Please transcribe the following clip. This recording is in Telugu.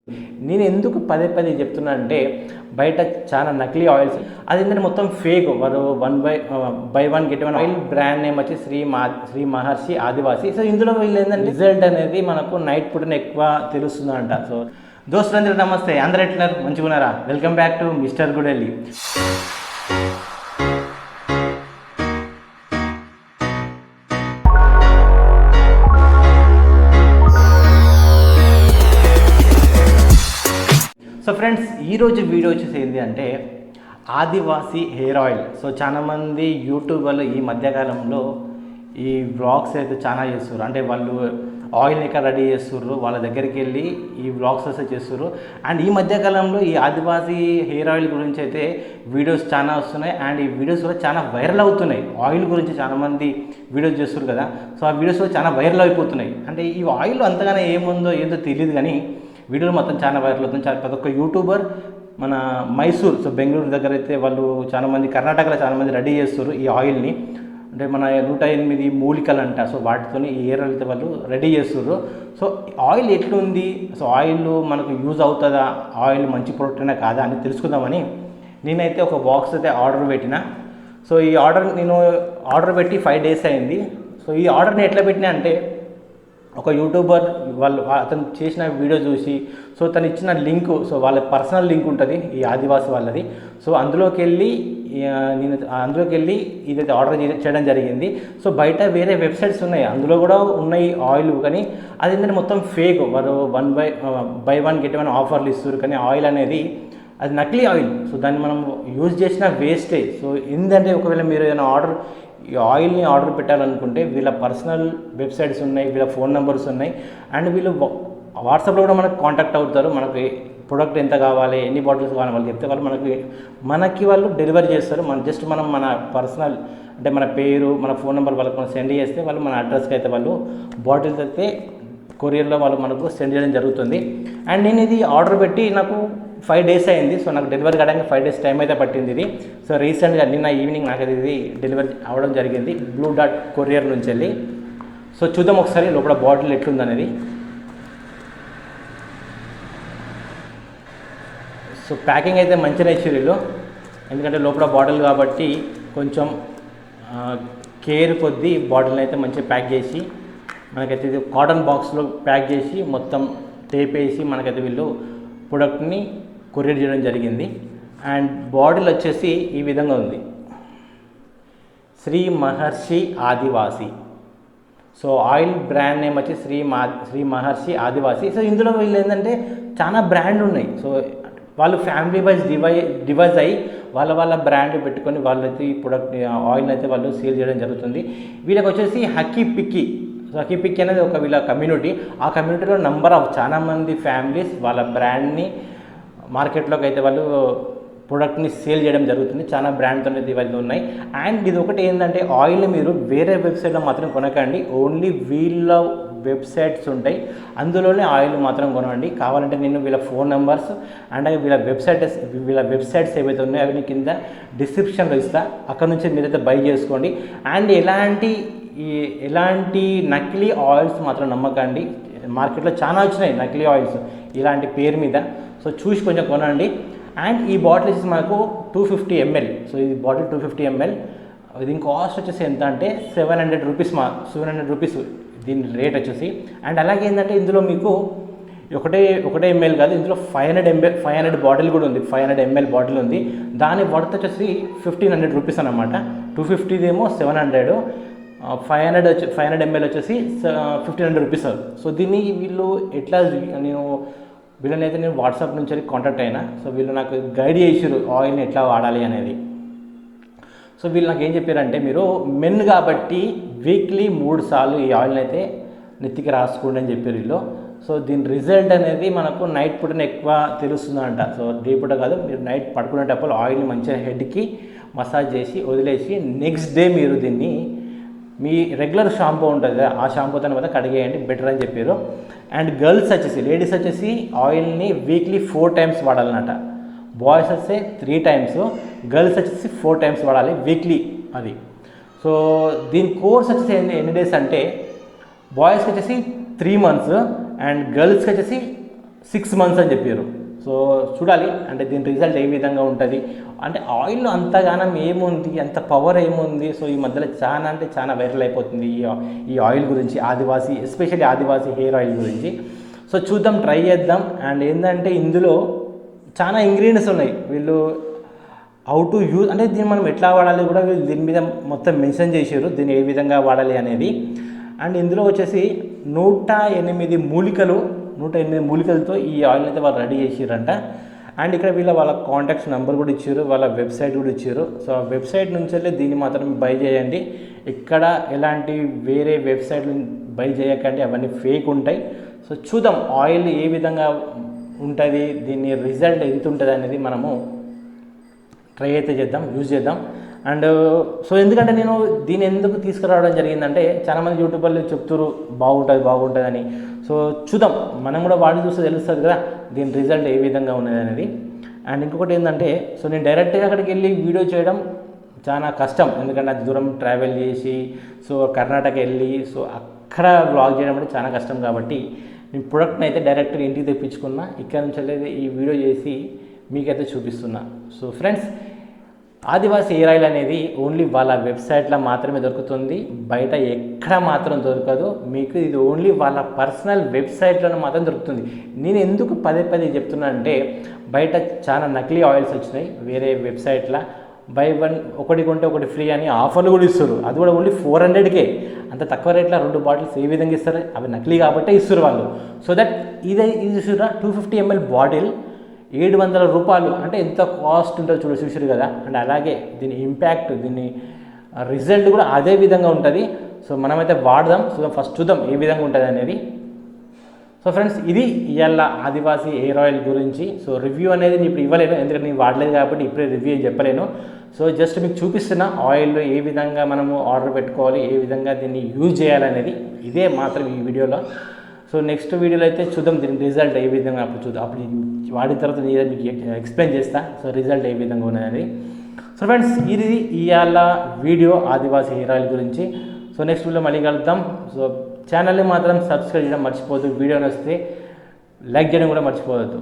నేను ఎందుకు పదే పదే చెప్తున్నా అంటే బయట చాలా నకిలీ ఆయిల్స్ అది ఏంటంటే మొత్తం ఫేక్. వారు by one get one oil brand name వచ్చి శ్రీ మహర్షి ఆదివాసి. సో ఇందులో వీళ్ళు ఏంటంటే రిజల్ట్ అనేది మనకు నైట్ పూటనే ఎక్కువ తెలుస్తుందంట. సో దోస్తులందరూ నమస్తే, అందరు ఎట్లున్నారు? మంచిగా ఉన్నారా? Welcome back to mister Gudelli. So friends, ఈరోజు వీడియో వచ్చేసి ఏంటి అంటే ఆదివాసి హెయిర్ ఆయిల్. సో చాలామంది యూట్యూబర్లు ఈ మధ్యకాలంలో ఈ వ్లాగ్స్ అయితే చాలా చేస్తున్నారు. అంటే వాళ్ళు ఆయిల్ ఎక్కడ రెడీ చేస్తుర్రు, వాళ్ళ దగ్గరికి వెళ్ళి ఈ వ్లాగ్స్ అయితే చేస్తుర్రు. అండ్ ఈ మధ్యకాలంలో ఈ ఆదివాసి హెయిర్ ఆయిల్ గురించి అయితే వీడియోస్ చాలా వస్తున్నాయి. అండ్ ఈ వీడియోస్ కూడా చాలా వైరల్ అవుతున్నాయి. ఆయిల్ గురించి చాలామంది వీడియోస్ చేస్తున్నారు కదా, సో ఆ వీడియోస్ కూడా చాలా వైరల్ అయిపోతున్నాయి. అంటే ఈ ఆయిల్ అంతగానే ఏముందో ఏదో తెలియదు, కానీ వీడియోలు మొత్తం చాలా వైరల్ అవుతుంది. ప్రతి ఒక్క యూట్యూబర్ మన మైసూర్, సో బెంగళూరు దగ్గర అయితే వాళ్ళు చాలామంది, కర్ణాటకలో చాలామంది రెడీ చేస్తారు ఈ ఆయిల్ని. అంటే మన 108 మూలికలు అంట, సో వాటితో ఈ హెయిర్ ఆయిల్ అయితే వాళ్ళు రెడీ చేస్తారు. సో ఆయిల్ ఎట్లుంది, సో ఆయిల్ మనకు యూజ్ అవుతుందా, ఆయిల్ మంచి ప్రోడక్ట్ అయినా కాదా అని తెలుసుకుందామని నేనైతే ఒక బాక్స్ అయితే ఆర్డర్ పెట్టిన. సో ఈ ఆర్డర్ నేను ఆర్డర్ పెట్టి 5 days అయింది. సో ఈ ఆర్డర్ని ఎట్లా పెట్టినా అంటే ఒక యూట్యూబర్ అతను చేసిన వీడియో చూసి, సో తను ఇచ్చిన లింకు, సో వాళ్ళ పర్సనల్ లింక్ ఉంటుంది ఈ ఆదివాసి వాళ్ళది. సో అందులోకి వెళ్ళి ఇదైతే ఆర్డర్ చేయడం జరిగింది. సో బయట వేరే వెబ్సైట్స్ ఉన్నాయి, అందులో కూడా ఉన్నాయి ఆయిల్, కానీ అది ఏంటంటే మొత్తం ఫేక్. వారు బై వన్ గెట్ వన్ ఆఫర్లు ఇస్తారు, కానీ ఆయిల్ అనేది అది నకిలీ ఆయిల్. సో దాన్ని మనం యూజ్ చేసిన వేస్టే. సో ఏంటంటే ఒకవేళ మీరు ఏదైనా ఈ ఆయిల్ని ఆర్డర్ పెట్టాలనుకుంటే వీళ్ళ పర్సనల్ వెబ్సైట్స్ ఉన్నాయి, వీళ్ళ ఫోన్ నెంబర్స్ ఉన్నాయి. అండ్ వీళ్ళు వాట్సాప్లో కూడా మనకు కాంటాక్ట్ అవుతారు. మనకి ప్రొడక్ట్ ఎంత కావాలి, ఎన్ని బాటిల్స్ కావాలి వాళ్ళు చెప్తే వాళ్ళు మనకి వాళ్ళు డెలివరీ చేస్తారు. మనం మన పర్సనల్, అంటే మన పేరు, మన ఫోన్ నెంబర్ వాళ్ళకి మనం సెండ్ చేస్తే వాళ్ళు మన అడ్రస్కి అయితే వాళ్ళు బాటిల్స్ అయితే కొరియర్లో వాళ్ళు మనకు సెండ్ చేయడం జరుగుతుంది. అండ్ నేను ఇది ఆర్డర్ పెట్టి నాకు 5 days అయింది. సో నాకు డెలివరీ కావడానికి 5 days టైం అయితే పట్టింది ఇది. సో రీసెంట్గా నిన్న ఈవినింగ్ నాకు ఇది డెలివరీ అవ్వడం జరిగింది బ్లూ డాట్ కొరియర్ నుంచి వెళ్ళి. సో చూద్దాం ఒకసారి లోపల బాటిల్ ఎట్లుందనేది. సో ప్యాకింగ్ అయితే మంచిగా ఇచ్చారు వీళ్ళు, ఎందుకంటే లోపల బాటిల్ కాబట్టి కొంచెం కేర్ కొద్దీ బాటిల్ని అయితే మంచిగా ప్యాక్ చేసి మనకైతే ఇది కాటన్ బాక్స్లో ప్యాక్ చేసి మొత్తం టేప్ వేసి మనకైతే వీళ్ళు ప్రొడక్ట్ని కొరియర్ చేయడం జరిగింది. అండ్ బాటిల్ వచ్చేసి ఈ విధంగా ఉంది, శ్రీ మహర్షి ఆదివాసి. సో ఆయిల్ బ్రాండ్ నేమ్ వచ్చి శ్రీ మహర్షి ఆదివాసి. సో ఇందులో వీళ్ళు ఏంటంటే చాలా బ్రాండ్ ఉన్నాయి. సో వాళ్ళు ఫ్యామిలీ వైజ్ డివైజ్ అయ్యి వాళ్ళ బ్రాండ్ పెట్టుకొని వాళ్ళైతే ఈ ప్రొడక్ట్ ఆయిల్ అయితే వాళ్ళు సేల్ చేయడం జరుగుతుంది. వీళ్ళకి వచ్చేసి Hakki picky. So Hakki picky అనేది ఒక వీళ్ళ కమ్యూనిటీ. ఆ కమ్యూనిటీలో చాలా మంది ఫ్యామిలీస్ వాళ్ళ బ్రాండ్ని మార్కెట్లోకి అయితే వాళ్ళు ప్రొడక్ట్ని సేల్ చేయడం జరుగుతుంది. చాలా బ్రాండ్తో అయితే ఇవన్నీ ఉన్నాయి. అండ్ ఇది ఒకటి ఏంటంటే ఆయిల్ మీరు వేరే వెబ్సైట్లో మాత్రం కొనకండి, ఓన్లీ వీళ్ళ వెబ్సైట్స్ ఉంటాయి, అందులోనే ఆయిల్ మాత్రం కొనండి. కావాలంటే నేను వీళ్ళ ఫోన్ నెంబర్స్ అండ్ వీళ్ళ వెబ్సైట్స్ ఏవైతే ఉన్నాయో అవి కింద డిస్క్రిప్షన్లో ఇస్తా, అక్కడ నుంచి మీరైతే బై చేసుకోండి. అండ్ ఎలాంటి నకిలీ ఆయిల్స్ మాత్రం నమ్మకండి. మార్కెట్లో చాలా వచ్చినాయి నకిలీ ఆయిల్స్ ఇలాంటి పేరు మీద. సో చూసి కొంచెం కొనండి. అండ్ ఈ బాటిల్ వచ్చేసి మనకు 250 ml. సో ఇది బాటిల్ 250 ml. దీని కాస్ట్ వచ్చేసి ఎంత అంటే 700 రూపీస్ 700 రూపీస్ దీని రేట్ వచ్చేసి. అండ్ అలాగే ఏంటంటే ఇందులో మీకు ఒకటే ml కాదు, ఇందులో 500 బాటిల్ కూడా ఉంది. 500 ml బాటిల్ ఉంది. దాని వర్త్ వచ్చేసి 1500 రూపీస్ అనమాట. 250 ఏమో 700, 500 ml వచ్చేసి 1500 రూపీస్. సో దీన్ని వీళ్ళు ఎట్లా, వీళ్ళనైతే నేను వాట్సాప్ నుంచి కాంటాక్ట్ అయినా. సో వీళ్ళు నాకు గైడ్ చేసారు ఆయిల్ని ఎట్లా వాడాలి అనేది. సో వీళ్ళు నాకు ఏం చెప్పారంటే, మీరు మెన్ కాబట్టి వీక్లీ 3 సార్లు ఈ ఆయిల్ని అయితే నెత్తికి రాసుకోండి అని చెప్పారు వీళ్ళు. సో దీని రిజల్ట్ అనేది మనకు నైట్ పూటనే ఎక్కువ తెలుస్తుందంట. సో డే పూట కాదు, మీరు నైట్ పడుకునేటప్పుడు ఆయిల్ని మంచిగా హెడ్కి మసాజ్ చేసి వదిలేసి నెక్స్ట్ డే మీరు దీన్ని మీ రెగ్యులర్ షాంపూ ఉంటుంది కదా, ఆ షాంపూతో మాత్రం కడిగేయండి, బెటర్ అని చెప్పారు. అండ్ లేడీస్ వచ్చేసి ఆయిల్ని వీక్లీ 4 times వాడాలన్నమాట. బాయ్స్ వస్తే 3 times, గర్ల్స్ వచ్చేసి 4 times వాడాలి వీక్లీ అది. సో దీని కోర్స్ వచ్చేసి ఎన్ని డేస్ అంటే బాయ్స్కి వచ్చేసి 3 months అండ్ గర్ల్స్కి వచ్చేసి 6 months అని చెప్పారు. సో చూడాలి అంటే దీని రిజల్ట్ ఏ విధంగా ఉంటుంది, అంటే ఆయిల్లో అంతగానం ఏముంది, అంత పవర్ ఏముంది. సో ఈ మధ్యలో చాలా అంటే చాలా వైరల్ అయిపోతుంది ఈ ఆయిల్ గురించి, ఆదివాసీ ఎస్పెషల్లీ ఆదివాసీ హెయిర్ ఆయిల్ గురించి. సో చూద్దాం, ట్రై చేద్దాం. అండ్ ఏంటంటే ఇందులో చాలా ఇంగ్రీడియంట్స్ ఉన్నాయి. వీళ్ళు హౌ టు యూజ్ అంటే దీన్ని మనం ఎట్లా వాడాలి కూడా వీళ్ళు దీని మీద మొత్తం మెన్షన్ చేశారు, దీన్ని ఏ విధంగా వాడాలి అనేది. అండ్ ఇందులో వచ్చేసి 108 మూలికలతో ఈ ఆయిల్ అయితే వాళ్ళు రెడీ చేసారంట. అండ్ ఇక్కడ వాళ్ళ కాంటాక్ట్స్ నెంబర్ కూడా ఇచ్చారు, వాళ్ళ వెబ్సైట్ కూడా ఇచ్చారు. సో ఆ వెబ్సైట్ నుంచి వెళ్ళి దీన్ని మాత్రం బై చేయండి. ఇక్కడ ఎలాంటి వేరే వెబ్సైట్లు బై చేయకండి, అవన్నీ ఫేక్ ఉంటాయి. సో చూద్దాం ఆయిల్ ఏ విధంగా ఉంటుంది, దీని రిజల్ట్ ఎంత ఉంటుంది అనేది మనము ట్రై అయితే చేద్దాం, యూజ్ చేద్దాం. అండ్ సో ఎందుకంటే నేను దీన్ని ఎందుకు తీసుకురావడం జరిగిందంటే చాలామంది యూట్యూబర్లు చెప్తారు బాగుంటుంది అని. సో చూద్దాం, మనం కూడా వాడి చూస్తే తెలుస్తుంది కదా దీని రిజల్ట్ ఏ విధంగా ఉన్నది అనేది. అండ్ ఇంకొకటి ఏంటంటే సో నేను డైరెక్ట్గా అక్కడికి వెళ్ళి వీడియో చేయడం చాలా కష్టం, ఎందుకంటే అది దూరం ట్రావెల్ చేసి సో కర్ణాటక వెళ్ళి సో అక్కడ వ్లాగ్ చేయడం అంటే చాలా కష్టం. కాబట్టి నేను ప్రొడక్ట్ని అయితే డైరెక్ట్గా ఇంటికి తెప్పించుకున్నా, ఇక్కడ నుంచి వెళ్ళి ఈ వీడియో చేసి మీకైతే చూపిస్తున్నా. సో ఫ్రెండ్స్, ఆదివాసీ హెయిర్ ఆయిల్ అనేది ఓన్లీ వాళ్ళ వెబ్సైట్లో మాత్రమే దొరుకుతుంది, బయట ఎక్కడ మాత్రం దొరకదు మీకు. ఇది ఓన్లీ వాళ్ళ పర్సనల్ వెబ్సైట్లోనే మాత్రం దొరుకుతుంది. నేను ఎందుకు పదే చెప్తున్నా అంటే బయట చాలా నకిలీ ఆయిల్స్ వచ్చినాయి వేరే వెబ్సైట్లో, బై 1 ఒకటి కొంటే ఒకటి ఫ్రీ అని ఆఫర్లు కూడా ఇస్తారు. అది కూడా ఓన్లీ 400కే, అంత తక్కువ రేట్లో 2 బాటిల్స్ ఏ విధంగా ఇస్తారు, అవి నకిలీ కాబట్టే ఇస్తారు వాళ్ళు. సో దట్ ఇది చూసారా 250 ml బాటిల్ 700 రూపాయలు, అంటే ఎంత కాస్ట్ ఉంటుందో చూసారు కదా. అండ్ అలాగే దీని ఇంపాక్ట్, దీని రిజల్ట్ కూడా అదే విధంగా ఉంటుంది. సో మనమైతే వాడదాం, ఫస్ట్ చూద్దాం ఏ విధంగా ఉంటుంది అనేది. సో ఫ్రెండ్స్, ఇది ఇవాళ ఆదివాసీ హెయిర్ ఆయిల్ గురించి. సో రివ్యూ అనేది నేను ఇప్పుడు ఇవ్వలేను, ఎందుకంటే నేను వాడలేదు కాబట్టి ఇప్పుడే రివ్యూ చెప్పలేను. సో జస్ట్ మీకు చూపిస్తున్న ఆయిల్ ఏ విధంగా మనము ఆర్డర్ పెట్టుకోవాలి, ఏ విధంగా దీన్ని యూజ్ చేయాలనేది ఇదే మాత్రం ఈ వీడియోలో. సో నెక్స్ట్ వీడియోలో అయితే చూద్దాం దీని రిజల్ట్ ఏ విధంగా, అప్పుడు వాడిన తర్వాత నేను మీకు ఎక్స్ప్లెయిన్ చేస్తా సో రిజల్ట్ ఏ విధంగా ఉన్నది. సో ఫ్రెండ్స్, ఇది ఇవాళ వీడియో ఆదివాసీ హెయిర్ ఆయిల్ గురించి. సో నెక్స్ట్ వీడియో మళ్ళీ కలుద్దాం. సో ఛానల్ని మాత్రం సబ్స్క్రైబ్ చేయడం మర్చిపోవద్దు, వీడియో నచ్చితే లైక్ చేయడం కూడా మర్చిపోవద్దు.